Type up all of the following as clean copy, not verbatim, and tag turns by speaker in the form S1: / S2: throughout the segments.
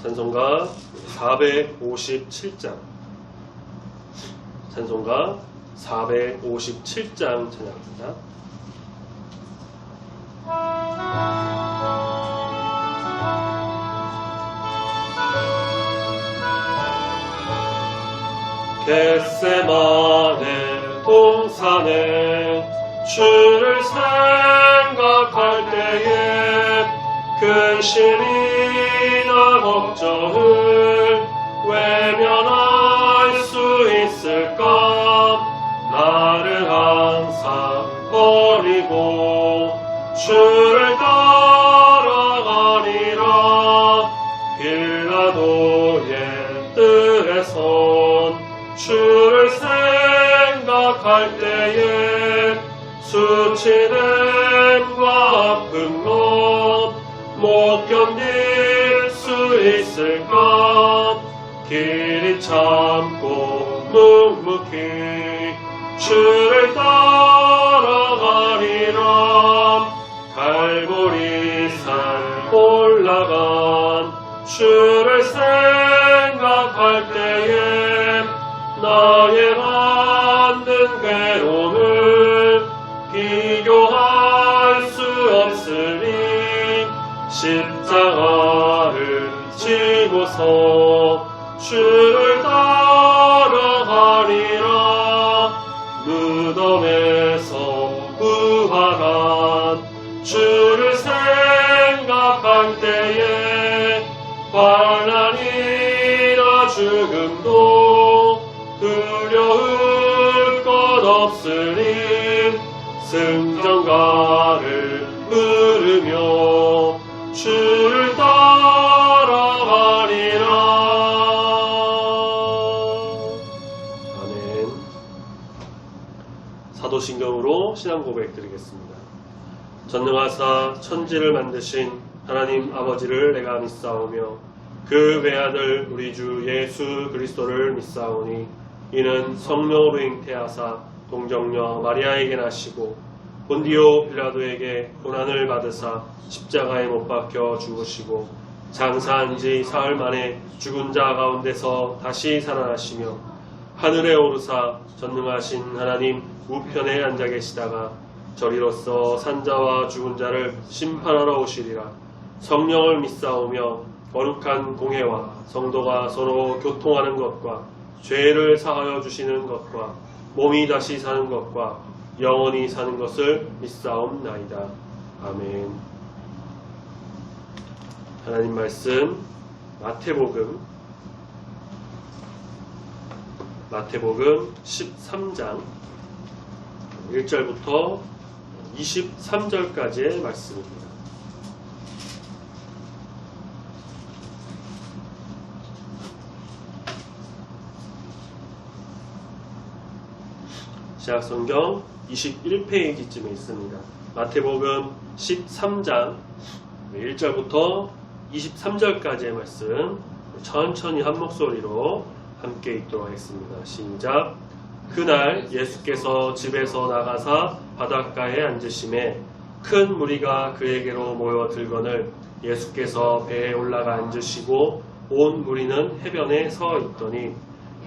S1: 찬송가 457장 찬송가 457장 찬양합니다. 겟세마네 동산에 주를 생각할 때에 근심이나 걱정을 외면할 수 있을까? 나를 항상 버리고 주를 따라가리라. 빌라도의 뜰에선 주를 생각할 때에 수치됨과 아픈 것 못 견딜 수 있을까? 길이 참고 묵묵히 주를 따라가리라. 갈보리산 올라간 주를 생각할 때에 나의 받는 괴로움을 비교할 수 없으니 십자가를 지고서 주를 따라가리라. 무덤에서 부활한 주를 생각할 때에 환난이나 죽음도 두려울 것 없으니 승전가를 부르며 주를 따라가리라. 아멘. 사도신경으로 신앙 고백 드리겠습니다. 전능하사 천지를 만드신 하나님 아버지를 내가 믿사오며 그 외아들 우리 주 예수 그리스도를 믿사오니 이는 성령으로 잉태하사 동정녀 마리아에게 나시고 본디오 빌라도에게 고난을 받으사 십자가에 못 박혀 죽으시고 장사한 지 사흘 만에 죽은 자 가운데서 다시 살아나시며 하늘에 오르사 전능하신 하나님 우편에 앉아 계시다가 저리로서 산자와 죽은 자를 심판하러 오시리라. 성령을 믿사오며 거룩한 공회와 성도가 서로 교통하는 것과 죄를 사하여 주시는 것과 몸이 다시 사는 것과 영원히 사는 것을 믿사옵나이다. 아멘. 하나님 말씀 마태복음 13장 1절부터 23절까지의 말씀입니다. 신약성경 21페이지쯤에 있습니다. 마태복음 13장 1절부터 23절까지의 말씀 천천히 한 목소리로 함께 읽도록 하겠습니다. 시작. 그날 예수께서 집에서 나가사 바닷가에 앉으심에 큰 무리가 그에게로 모여들거늘 예수께서 배에 올라가 앉으시고 온 무리는 해변에 서 있더니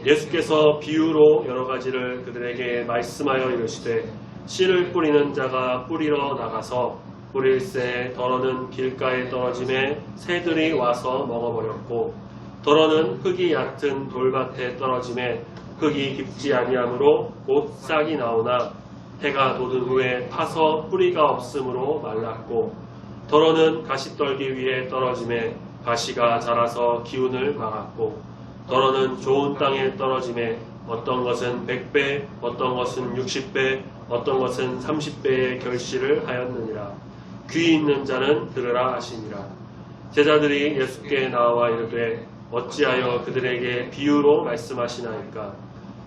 S1: 예수께서 비유로 여러 가지를 그들에게 말씀하여 이르시되 씨를 뿌리는 자가 뿌리러 나가서 뿌릴새 더러는 길가에 떨어짐에 새들이 와서 먹어버렸고 더러는 흙이 얕은 돌밭에 떨어짐에 흙이 깊지 아니하므로 곧 싹이 나오나 해가 돋은 후에 파서 뿌리가 없으므로 말랐고 더러는 가시떨기 위에 떨어짐에 가시가 자라서 기운을 막았고 더러는 좋은 땅에 떨어짐에 어떤 것은 100배, 어떤 것은 60배, 어떤 것은 30배의 결실을 하였느니라. 귀 있는 자는 들으라 하시니라. 제자들이 예수께 나와 이르되 어찌하여 그들에게 비유로 말씀하시나이까?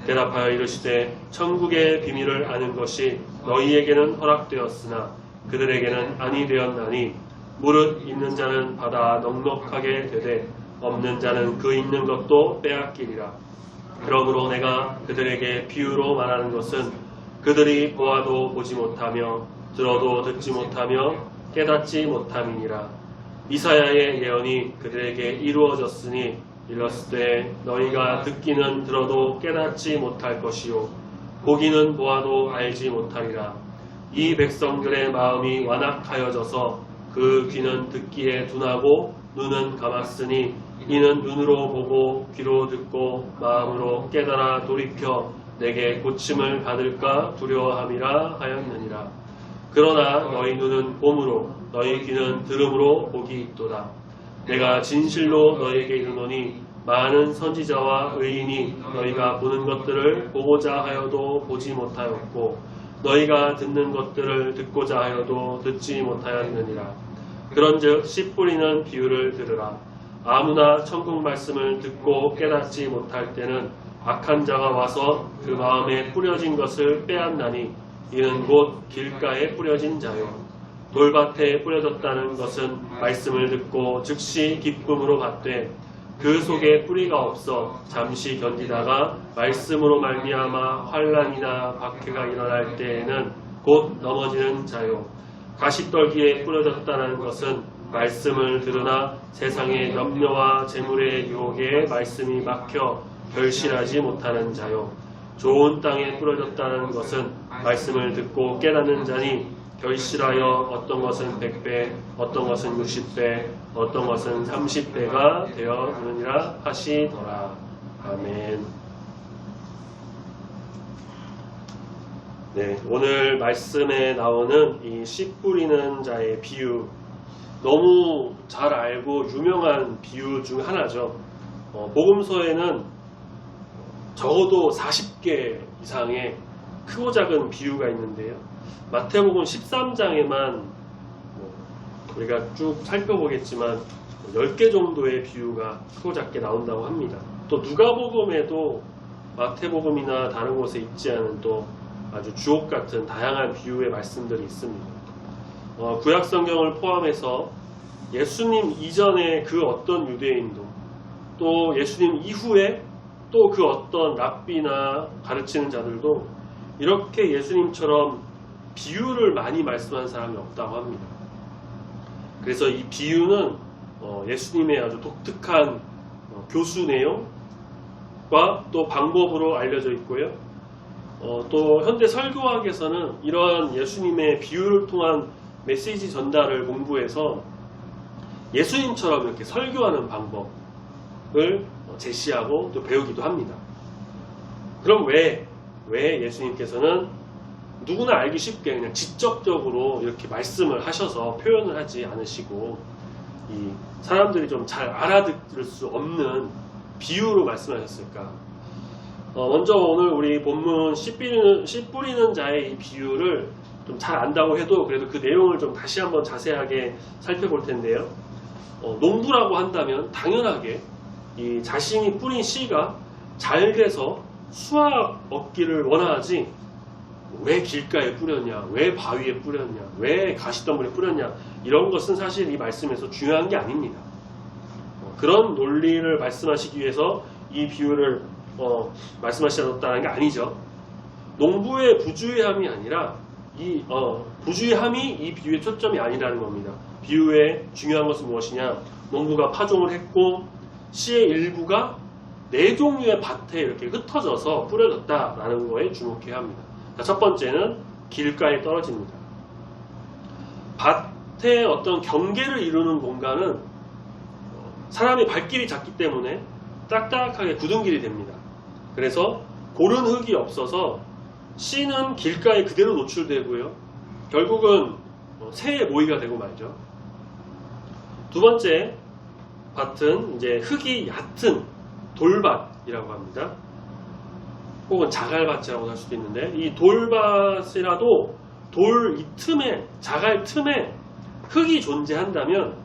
S1: 대답하여 이르시되 천국의 비밀을 아는 것이 너희에게는 허락되었으나 그들에게는 아니 되었나니 무릇 있는 자는 받아 넉넉하게 되되 없는 자는 그 있는 것도 빼앗기리라. 그러므로 내가 그들에게 비유로 말하는 것은 그들이 보아도 보지 못하며 들어도 듣지 못하며 깨닫지 못함이니라. 이사야의 예언이 그들에게 이루어졌으니 일렀을 너희가 듣기는 들어도 깨닫지 못할 것이요 보기는 보아도 알지 못하리라. 이 백성들의 마음이 완악하여져서 그 귀는 듣기에 둔하고 눈은 감았으니 이는 눈으로 보고 귀로 듣고 마음으로 깨달아 돌이켜 내게 고침을 받을까 두려워함이라 하였느니라. 그러나 너희 눈은 봄으로 너희 귀는 들음으로 복이 있도다. 내가 진실로 너희에게 이르노니 많은 선지자와 의인이 너희가 보는 것들을 보고자 하여도 보지 못하였고 너희가 듣는 것들을 듣고자 하여도 듣지 못하였느니라. 그런즉 씨 뿌리는 비유를 들으라. 아무나 천국 말씀을 듣고 깨닫지 못할 때는 악한 자가 와서 그 마음에 뿌려진 것을 빼앗나니 이는 곧 길가에 뿌려진 자요. 돌밭에 뿌려졌다는 것은 말씀을 듣고 즉시 기쁨으로 받되 그 속에 뿌리가 없어 잠시 견디다가 말씀으로 말미암아 환난이나 박해가 일어날 때에는 곧 넘어지는 자요. 가시떨기에 뿌려졌다는 것은 말씀을 들으나 세상의 염려와 재물의 유혹에 말씀이 막혀 결실하지 못하는 자요. 좋은 땅에 뿌려졌다는 것은 말씀을 듣고 깨닫는 자니 결실하여 어떤 것은 100배, 어떤 것은 60배, 어떤 것은 30배가 되어느니라 하시더라. 아멘. 네, 오늘 말씀에 나오는 이 씨 뿌리는 자의 비유, 너무 잘 알고 유명한 비유 중 하나죠. 복음서에는 적어도 40개 이상의 크고 작은 비유가 있는데요. 마태복음 13장에만 우리가 쭉 살펴보겠지만 10개 정도의 비유가 크고 작게 나온다고 합니다. 또 누가복음에도 마태복음이나 다른 곳에 있지 않은 또 아주 주옥 같은 다양한 비유의 말씀들이 있습니다. 구약 성경을 포함해서 예수님 이전의 그 어떤 유대인도 또 예수님 이후에 또 그 어떤 랍비나 가르치는 자들도 이렇게 예수님처럼 비유를 많이 말씀하는 사람이 없다고 합니다. 그래서 이 비유는 예수님의 아주 독특한 교수 내용과 또 방법으로 알려져 있고요. 또 현대 설교학에서는 이러한 예수님의 비유를 통한 메시지 전달을 공부해서 예수님처럼 이렇게 설교하는 방법을 제시하고 또 배우기도 합니다. 그럼 왜 예수님께서는 누구나 알기 쉽게 그냥 직접적으로 이렇게 말씀을 하셔서 표현을 하지 않으시고 이 사람들이 좀 잘 알아들을 수 없는 비유로 말씀하셨을까? 먼저 오늘 우리 본문 씨 뿌리는 자의 이 비유를 좀 잘 안다고 해도 그래도 그 내용을 좀 다시 한번 자세하게 살펴볼 텐데요. 농부라고 한다면 당연하게 이 자신이 뿌린 씨가 잘 돼서 수확 얻기를 원하지 왜 길가에 뿌렸냐, 왜 바위에 뿌렸냐, 왜 가시덤불에 뿌렸냐 이런 것은 사실 이 말씀에서 중요한 게 아닙니다. 그런 논리를 말씀하시기 위해서 이 비유를 말씀하셨다는 게 아니죠. 농부의 부주의함이 아니라 부주의함이 이 비유의 초점이 아니라는 겁니다. 비유의 중요한 것은 무엇이냐? 농부가 파종을 했고 씨의 일부가 4종류의 밭에 이렇게 흩어져서 뿌려졌다라는 거에 주목해야 합니다. 자, 첫 번째는 길가에 떨어집니다. 밭의 어떤 경계를 이루는 공간은 사람의 발길이 작기 때문에 딱딱하게 굳은 길이 됩니다. 그래서 고른 흙이 없어서 씨는 길가에 그대로 노출되고요. 결국은 새의 모이가 되고 말죠. 두 번째 밭은 이제 흙이 얕은 돌밭이라고 합니다. 혹은 자갈밭이라고 할 수도 있는데 이 돌밭이라도 돌 이 틈에 자갈 틈에 흙이 존재한다면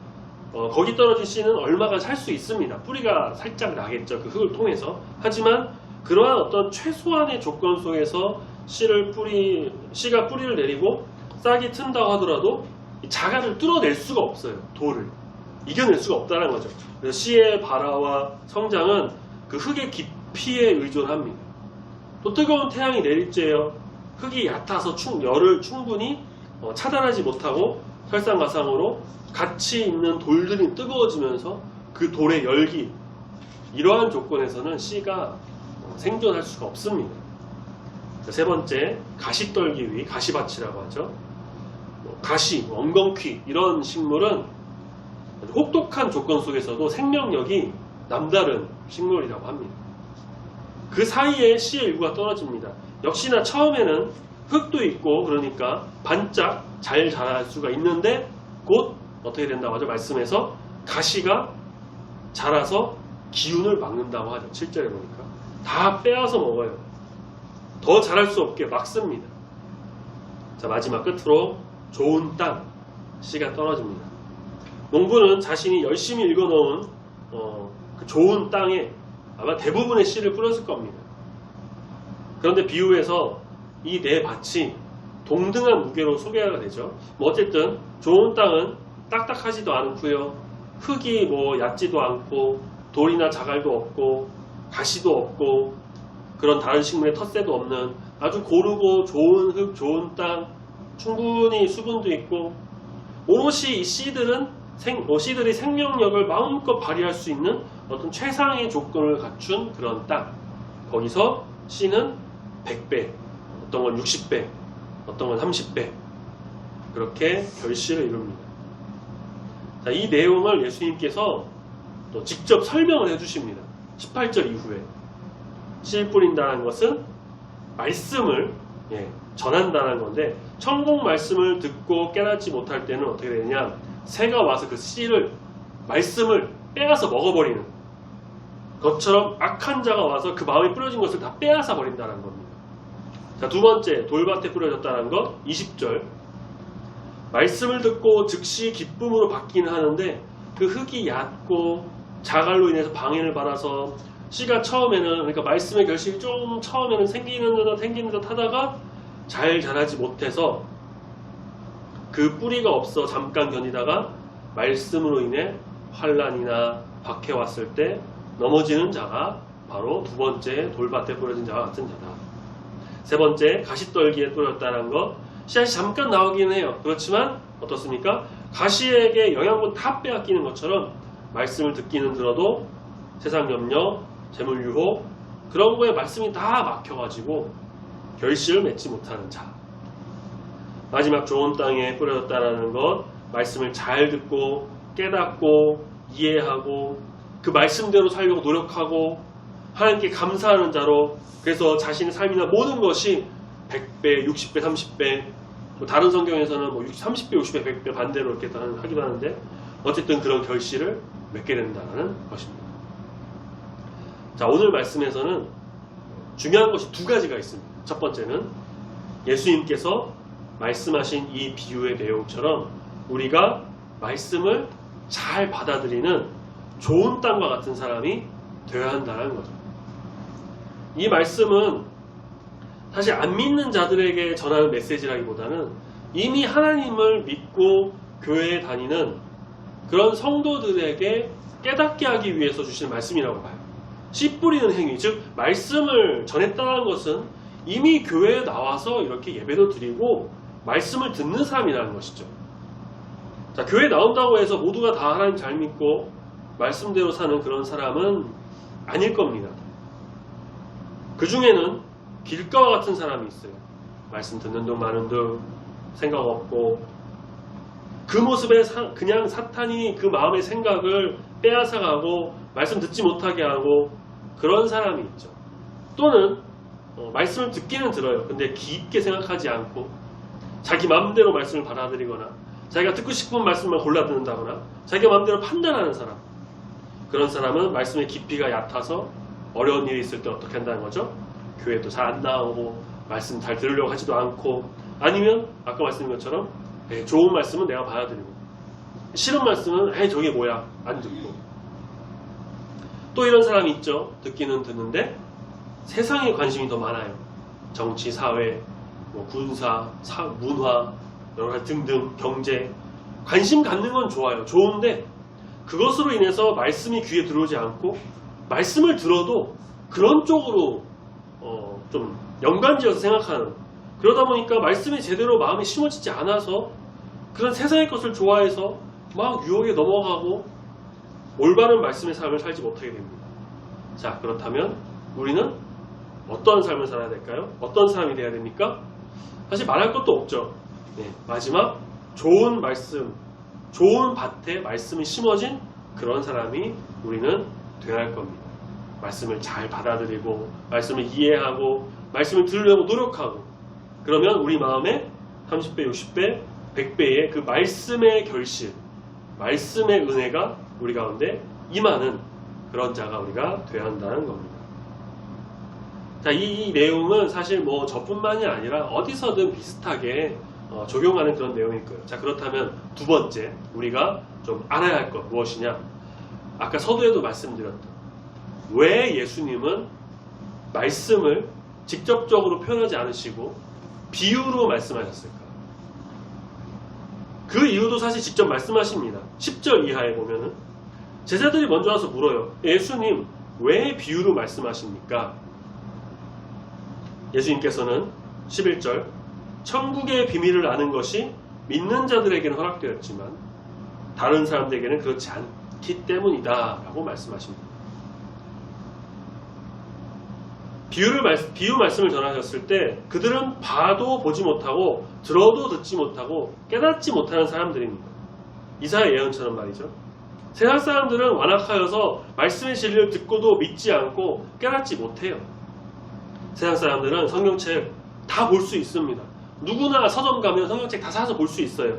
S1: 거기 떨어진 씨는 얼마가 살 수 있습니다. 뿌리가 살짝 나겠죠. 그 흙을 통해서. 하지만 그러한 어떤 최소한의 조건 속에서 씨가 뿌리를 내리고 싹이 튼다고 하더라도 이 자갈을 뚫어낼 수가 없어요. 돌을 이겨낼 수가 없다는 거죠. 그래서 씨의 발화와 성장은 그 흙의 깊이에 의존합니다. 또 뜨거운 태양이 내릴지에요. 흙이 얕아서 열을 충분히 차단하지 못하고 설상가상으로 같이 있는 돌들이 뜨거워지면서 그 돌의 열기, 이러한 조건에서는 씨가 생존할 수가 없습니다. 세 번째, 가시떨기위, 가시밭이라고 하죠. 가시, 엉겅퀴 이런 식물은 혹독한 조건 속에서도 생명력이 남다른 식물이라고 합니다. 그 사이에 씨의 일부가 떨어집니다. 역시나 처음에는 흙도 있고 그러니까 반짝 잘 자랄 수가 있는데 곧 어떻게 된다고 하죠? 말씀에서 가시가 자라서 기운을 막는다고 하죠. 7절에 보니까 다 빼앗아 먹어요. 더 자랄 수 없게 막습니다. 자, 마지막 끝으로 좋은 땅, 씨가 떨어집니다. 농부는 자신이 열심히 읽어놓은 그 좋은 땅에 아마 대부분의 씨를 뿌렸을 겁니다. 그런데 비유에서 이 네 밭이 동등한 무게로 소개가 되죠. 어쨌든 좋은 땅은 딱딱하지도 않고요. 흙이 얕지도 않고 돌이나 자갈도 없고 가시도 없고 그런 다른 식물의 텃세도 없는 아주 고르고 좋은 흙, 좋은 땅, 충분히 수분도 있고 오롯이 이 씨들이 생명력을 마음껏 발휘할 수 있는 어떤 최상의 조건을 갖춘 그런 땅. 거기서 씨는 100배, 어떤 건 60배, 어떤 건 30배 그렇게 결실을 이룹니다. 자, 이 내용을 예수님께서 또 직접 설명을 해주십니다. 18절 이후에 씨 뿌린다는 것은 말씀을 전한다는 건데 천국 말씀을 듣고 깨닫지 못할 때는 어떻게 되느냐, 새가 와서 그 씨를 말씀을 빼앗아 먹어버리는 것처럼 악한 자가 와서 그 마음에 뿌려진 것을 다 빼앗아 버린다는 겁니다. 자, 두 번째, 돌밭에 뿌려졌다는 것 20절, 말씀을 듣고 즉시 기쁨으로 받기는 하는데 그 흙이 얕고 자갈로 인해서 방해를 받아서 씨가 처음에는, 그러니까 말씀의 결실이 좀 처음에는 생기는 듯 하다가 잘 자라지 못해서 그 뿌리가 없어 잠깐 견디다가 말씀으로 인해 환난이나 박해 왔을 때 넘어지는 자가 바로 두 번째 돌밭에 뿌려진 자와 같은 자다. 세 번째, 가시떨기에 뿌렸다는 것, 씨앗이 잠깐 나오기는 해요. 그렇지만 어떻습니까? 가시에게 영양분 다 빼앗기는 것처럼 말씀을 듣기는 들어도 세상 염려, 재물 유혹 그런 거에 말씀이 다 막혀가지고 결실을 맺지 못하는 자. 마지막 좋은 땅에 뿌려졌다는 것, 말씀을 잘 듣고 깨닫고 이해하고 그 말씀대로 살려고 노력하고 하나님께 감사하는 자로, 그래서 자신의 삶이나 모든 것이 100배, 60배, 30배, 다른 성경에서는 30배, 60배, 100배 반대로 이렇게 하기도 하는데 어쨌든 그런 결실을 맺게 된다는 것입니다. 자, 오늘 말씀에서는 중요한 것이 두 가지가 있습니다. 첫 번째는 예수님께서 말씀하신 이 비유의 내용처럼 우리가 말씀을 잘 받아들이는 좋은 땅과 같은 사람이 되어야 한다는 거죠. 이 말씀은 사실 안 믿는 자들에게 전하는 메시지라기보다는 이미 하나님을 믿고 교회에 다니는 그런 성도들에게 깨닫게 하기 위해서 주신 말씀이라고 봐요. 씨 뿌리는 행위, 즉 말씀을 전했다는 것은 이미 교회에 나와서 이렇게 예배도 드리고 말씀을 듣는 사람이라는 것이죠. 자, 교회에 나온다고 해서 모두가 다 하나님 잘 믿고 말씀대로 사는 그런 사람은 아닐 겁니다. 그 중에는 길가와 같은 사람이 있어요. 말씀 듣는 둥 마는 둥 생각 없고 그 모습에 그냥 사탄이 그 마음의 생각을 빼앗아가고 말씀 듣지 못하게 하고 그런 사람이 있죠. 또는 말씀을 듣기는 들어요. 근데 깊게 생각하지 않고 자기 마음대로 말씀을 받아들이거나 자기가 듣고 싶은 말씀만 골라 듣는다거나 자기가 마음대로 판단하는 사람, 그런 사람은 말씀의 깊이가 얕아서 어려운 일이 있을 때 어떻게 한다는 거죠? 교회도 잘 안 나오고 말씀 잘 들으려고 하지도 않고, 아니면 아까 말씀드린 것처럼 좋은 말씀은 내가 받아들이고 싫은 말씀은 저게 뭐야 안 듣고. 또 이런 사람이 있죠. 듣기는 듣는데 세상에 관심이 더 많아요. 정치, 사회, 군사, 문화 여러 가지 등등, 경제 관심 갖는 건 좋아요. 좋은데 그것으로 인해서 말씀이 귀에 들어오지 않고 말씀을 들어도 그런 쪽으로 좀 연관지어서 생각하는, 그러다 보니까 말씀이 제대로 마음에 심어지지 않아서 그런 세상의 것을 좋아해서 막 유혹에 넘어가고 올바른 말씀의 삶을 살지 못하게 됩니다. 자, 그렇다면 우리는 어떤 삶을 살아야 될까요? 어떤 사람이 되어야 됩니까? 사실 말할 것도 없죠. 네, 마지막 좋은 말씀, 좋은 밭에 말씀이 심어진 그런 사람이 우리는 되어야 할 겁니다. 말씀을 잘 받아들이고 말씀을 이해하고 말씀을 들으려고 노력하고, 그러면 우리 마음에 30배, 60배, 100배의 그 말씀의 결실, 말씀의 은혜가 우리 가운데 임하는 그런 자가 우리가 되어야 한다는 겁니다. 자, 이 내용은 사실 뭐 저뿐만이 아니라 어디서든 비슷하게 적용하는 그런 내용일 거예요. 자, 그렇다면 두 번째 우리가 좀 알아야 할 것 무엇이냐? 아까 서두에도 말씀드렸던, 왜 예수님은 말씀을 직접적으로 표현하지 않으시고 비유로 말씀하셨을까? 그 이유도 사실 직접 말씀하십니다. 10절 이하에 보면은 제자들이 먼저 와서 물어요. 예수님, 왜 비유로 말씀하십니까? 예수님께서는 11절, 천국의 비밀을 아는 것이 믿는 자들에게는 허락되었지만 다른 사람들에게는 그렇지 않기 때문이다 라고 말씀하십니다. 비유 말씀을 전하셨을 때 그들은 봐도 보지 못하고 들어도 듣지 못하고 깨닫지 못하는 사람들입니다. 이사야 예언처럼 말이죠. 세상 사람들은 완악하여서 말씀의 진리를 듣고도 믿지 않고 깨닫지 못해요. 세상 사람들은 성경책 다 볼 수 있습니다. 누구나 서점 가면 성경책 다 사서 볼 수 있어요.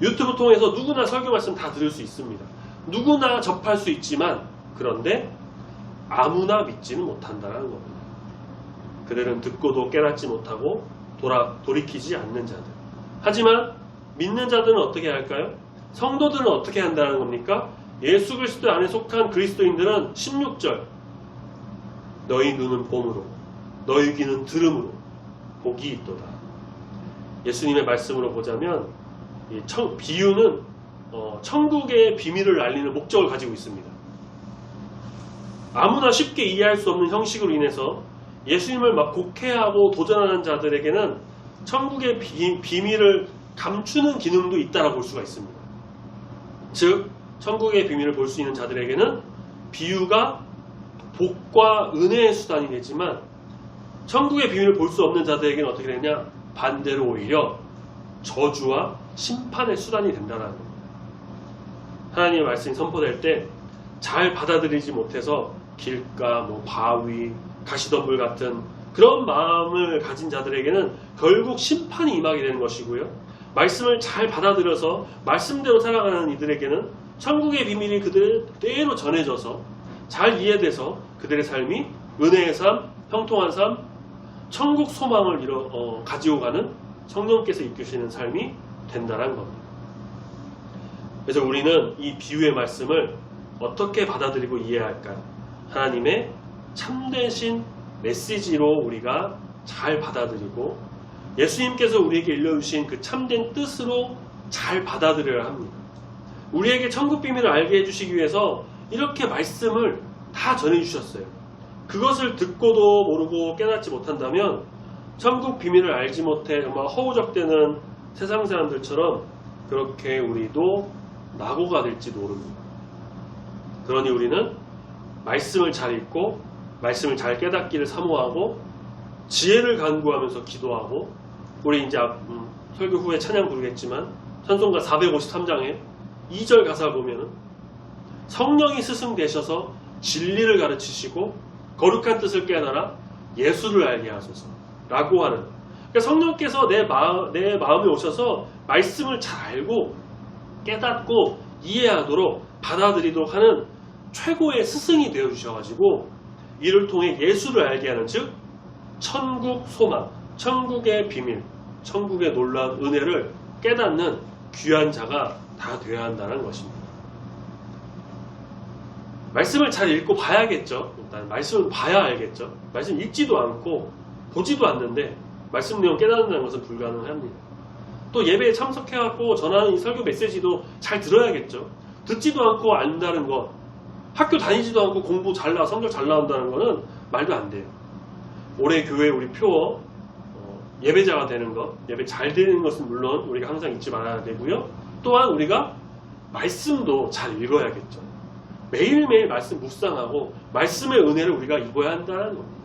S1: 유튜브 통해서 누구나 설교 말씀 다 들을 수 있습니다. 누구나 접할 수 있지만, 그런데 아무나 믿지는 못한다는 겁니다. 그들은 듣고도 깨닫지 못하고 돌이키지 않는 자들. 하지만 믿는 자들은 어떻게 할까요? 성도들은 어떻게 한다는 겁니까? 예수 그리스도 안에 속한 그리스도인들은 16절, 너희 눈은 봄으로 너희 귀는 들음으로 복이 있도다. 예수님의 말씀으로 보자면 이 비유는 천국의 비밀을 알리는 목적을 가지고 있습니다. 아무나 쉽게 이해할 수 없는 형식으로 인해서 예수님을 막 곡해하고 도전하는 자들에게는 천국의 비밀을 감추는 기능도 있다라고 볼 수가 있습니다. 즉, 천국의 비밀을 볼 수 있는 자들에게는 비유가 복과 은혜의 수단이 되지만, 천국의 비밀을 볼 수 없는 자들에게는 어떻게 되냐? 반대로 오히려 저주와 심판의 수단이 된다는 겁니다. 하나님의 말씀이 선포될 때 잘 받아들이지 못해서 길가, 바위, 가시덤불 같은 그런 마음을 가진 자들에게는 결국 심판이 임하게 되는 것이고요. 말씀을 잘 받아들여서 말씀대로 살아가는 이들에게는 천국의 비밀이 그대로 전해져서 잘 이해돼서 그들의 삶이 은혜의 삶, 형통한 삶, 천국 소망을 가지고 가는 성령께서 이끄시는 삶이 된다는 겁니다. 그래서 우리는 이 비유의 말씀을 어떻게 받아들이고 이해할까요? 하나님의 참되신 메시지로 우리가 잘 받아들이고 예수님께서 우리에게 일러주신 그 참된 뜻으로 잘 받아들여야 합니다. 우리에게 천국 비밀을 알게 해주시기 위해서 이렇게 말씀을 다 전해주셨어요. 그것을 듣고도 모르고 깨닫지 못한다면 천국 비밀을 알지 못해 정말 허우적대는 세상 사람들처럼 그렇게 우리도 낙오가 될지도 모릅니다. 그러니 우리는 말씀을 잘 읽고 말씀을 잘 깨닫기를 사모하고 지혜를 간구하면서 기도하고, 우리 이제 설교 후에 찬양 부르겠지만 찬송가 453장에 2절 가사 보면은 성령이 스승되셔서 진리를 가르치시고 거룩한 뜻을 깨달아 예수를 알게 하소서 라고 하는, 그러니까 성령께서 내 마음에 오셔서 말씀을 잘 알고 깨닫고 이해하도록 받아들이도록 하는 최고의 스승이 되어주셔가지고 이를 통해 예수를 알게 하는, 즉 천국 소망, 천국의 비밀, 천국의 놀라운 은혜를 깨닫는 귀한 자가 다 되어야 한다는 것입니다. 말씀을 잘 읽고 봐야겠죠. 일단 말씀을 봐야 알겠죠. 말씀 읽지도 않고 보지도 않는데 말씀 내용 깨닫는다는 것은 불가능합니다. 또 예배에 참석해갖고 전하는 이 설교 메시지도 잘 들어야겠죠. 듣지도 않고 안다는 것, 학교 다니지도 않고 공부 성적 잘 나온다는 것은 말도 안 돼요. 올해 교회 우리 표어 예배자가 되는 것, 예배 잘 되는 것은 물론 우리가 항상 잊지 말아야 되고요. 또한 우리가 말씀도 잘 읽어야겠죠. 매일매일 말씀 묵상하고 말씀의 은혜를 우리가 입어야 한다는 겁니다.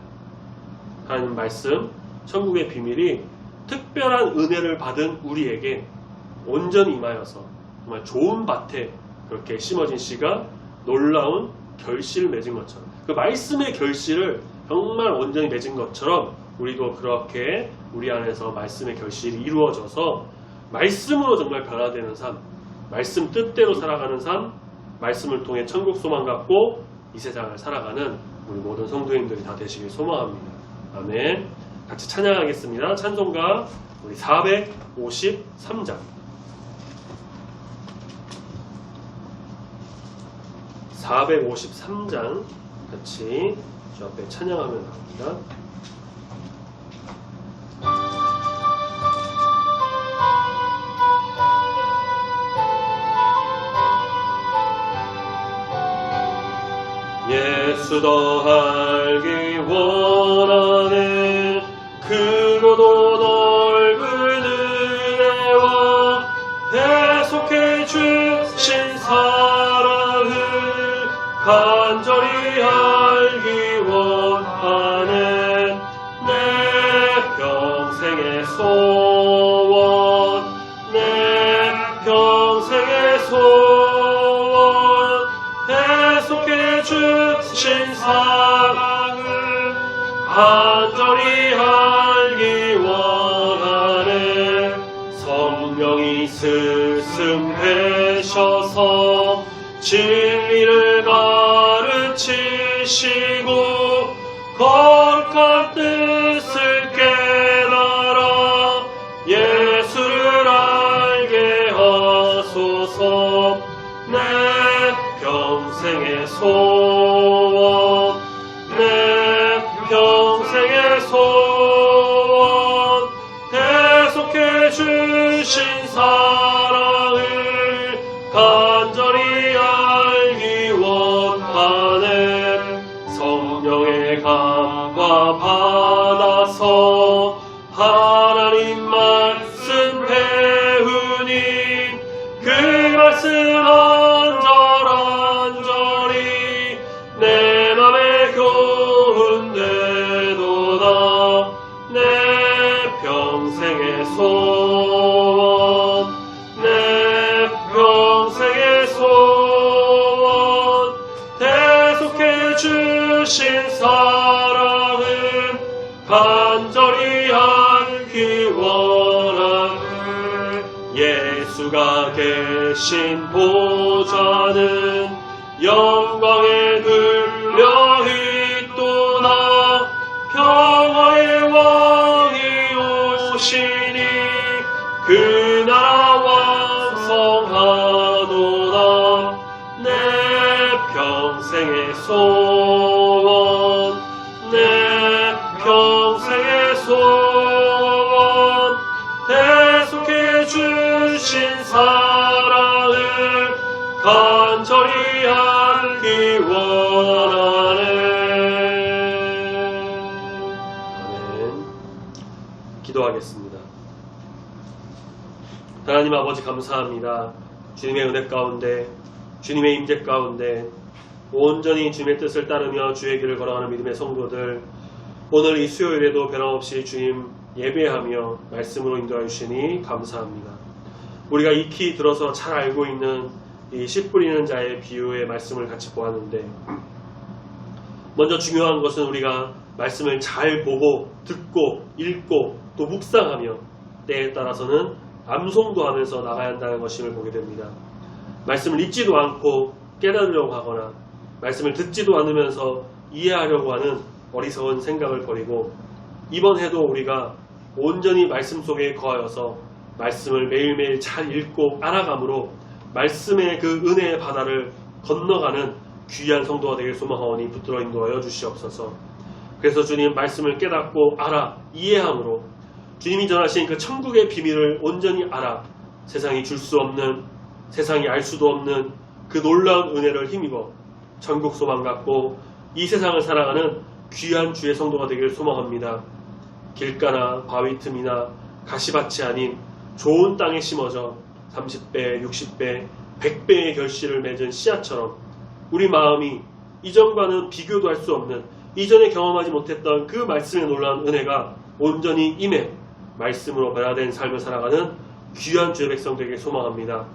S1: 하나님 말씀, 천국의 비밀이 특별한 은혜를 받은 우리에게 온전히 임하여서 정말 좋은 밭에 그렇게 심어진 씨가 놀라운 결실을 맺은 것처럼, 그 말씀의 결실을 정말 온전히 맺은 것처럼 우리도 그렇게 우리 안에서 말씀의 결실이 이루어져서 말씀으로 정말 변화되는 삶, 말씀 뜻대로 살아가는 삶, 말씀을 통해 천국 소망 갖고 이 세상을 살아가는 우리 모든 성도님들이 다 되시길 소망합니다. 아멘. 같이 찬양하겠습니다. 찬송가 우리 453장 453장 같이 주 앞에 찬양하며 나옵니다. 예수 더 알기 원하네 크고도 넓은 은혜와 계속해 주신 사랑을 간절히 알기 원하네 내 평생의 소원 내 평생의 소원 계속해 주신 사랑을 간절히 알기 원하네 성령이 스승되셔서 진리를 가르치시고 거룩한 뜻을 깨달아 예수를 알게 하소서 내 평생의 소원 내 평생의 소원 계속해 주신 사랑을 간절히 알기 원하네 성령의 감화 받아서 하나님 말씀 배우니 그 말씀 안절안절히 내 맘에 교훈되도다 내 평생의 소원 내 평생의 소원 계속해 주신 사랑을 간절히 알기 원하네 예수가 계신 보좌는 영광에 들려 있도다 평화의 왕이 오시니 그 나라 왕성하도다 내 평생의 소원 내 평생의 소원 계속해 주신 사랑을 간절히 알기 원하네. 아멘. 기도하겠습니다. 하나님 아버지 감사합니다. 주님의 은혜 가운데 주님의 임재 가운데 온전히 주님의 뜻을 따르며 주의 길을 걸어가는 믿음의 성도들 오늘 이 수요일에도 변함없이 주님 예배하며 말씀으로 인도하여 주시니 감사합니다. 우리가 익히 들어서 잘 알고 있는 이 씨 뿌리는 자의 비유의 말씀을 같이 보았는데 먼저 중요한 것은 우리가 말씀을 잘 보고 듣고 읽고 또 묵상하며 때에 따라서는 암송도 하면서 나가야 한다는 것임을 보게 됩니다. 말씀을 읽지도 않고 깨달으려고 하거나 말씀을 듣지도 않으면서 이해하려고 하는 어리석은 생각을 버리고 이번 해도 우리가 온전히 말씀 속에 거하여서 말씀을 매일매일 잘 읽고 알아감으로 말씀의 그 은혜의 바다를 건너가는 귀한 성도가 되길 소망하오니 붙들어 인도하여 주시옵소서. 그래서 주님 말씀을 깨닫고 알아 이해함으로 주님이 전하신 그 천국의 비밀을 온전히 알아 세상이 줄 수 없는 세상이 알 수도 없는 그 놀라운 은혜를 힘입어 천국 소망 갖고 이 세상을 살아가는 귀한 주의 성도가 되기를 소망합니다. 길가나 바위 틈이나 가시밭이 아닌 좋은 땅에 심어져 30배, 60배, 100배의 결실을 맺은 씨앗처럼 우리 마음이 이전과는 비교도 할 수 없는, 이전에 경험하지 못했던 그 말씀의 놀라운 은혜가 온전히 임해 말씀으로 변화된 삶을 살아가는 귀한 주의 백성 되길 소망합니다.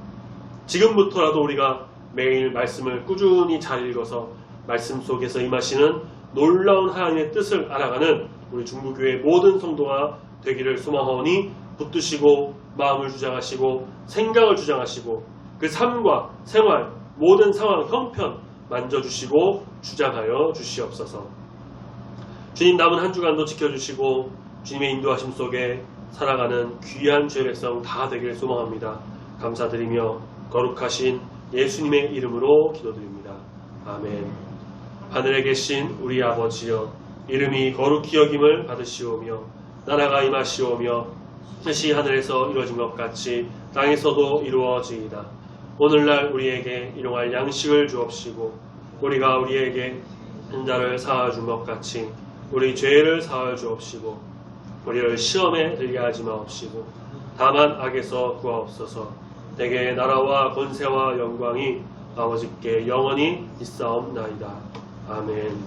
S1: 지금부터라도 우리가 매일 말씀을 꾸준히 잘 읽어서 말씀 속에서 임하시는 놀라운 하나님의 뜻을 알아가는 우리 중부교회 모든 성도가 되기를 소망하오니, 붙드시고 마음을 주장하시고 생각을 주장하시고 그 삶과 생활 모든 상황 형편 만져주시고 주장하여 주시옵소서. 주님, 남은 한 주간도 지켜주시고 주님의 인도하심 속에 살아가는 귀한 주의 백성 다 되기를 소망합니다. 감사드리며 거룩하신 예수님의 이름으로 기도드립니다. 아멘. 하늘에 계신 우리 아버지여, 이름이 거룩히 여김을 받으시오며 나라가 임하시오며 뜻이 하늘에서 이루어진 것 같이 땅에서도 이루어지이다. 오늘날 우리에게 일용할 양식을 주옵시고 우리가 우리에게 한 자를 사하여 준 것 같이 우리 죄를 사하여 주옵시고 우리를 시험에 들게 하지 마옵시고 다만 악에서 구하옵소서. 내게 나라와 권세와 영광이 아버지께 영원히 있사옵나이다. 아멘.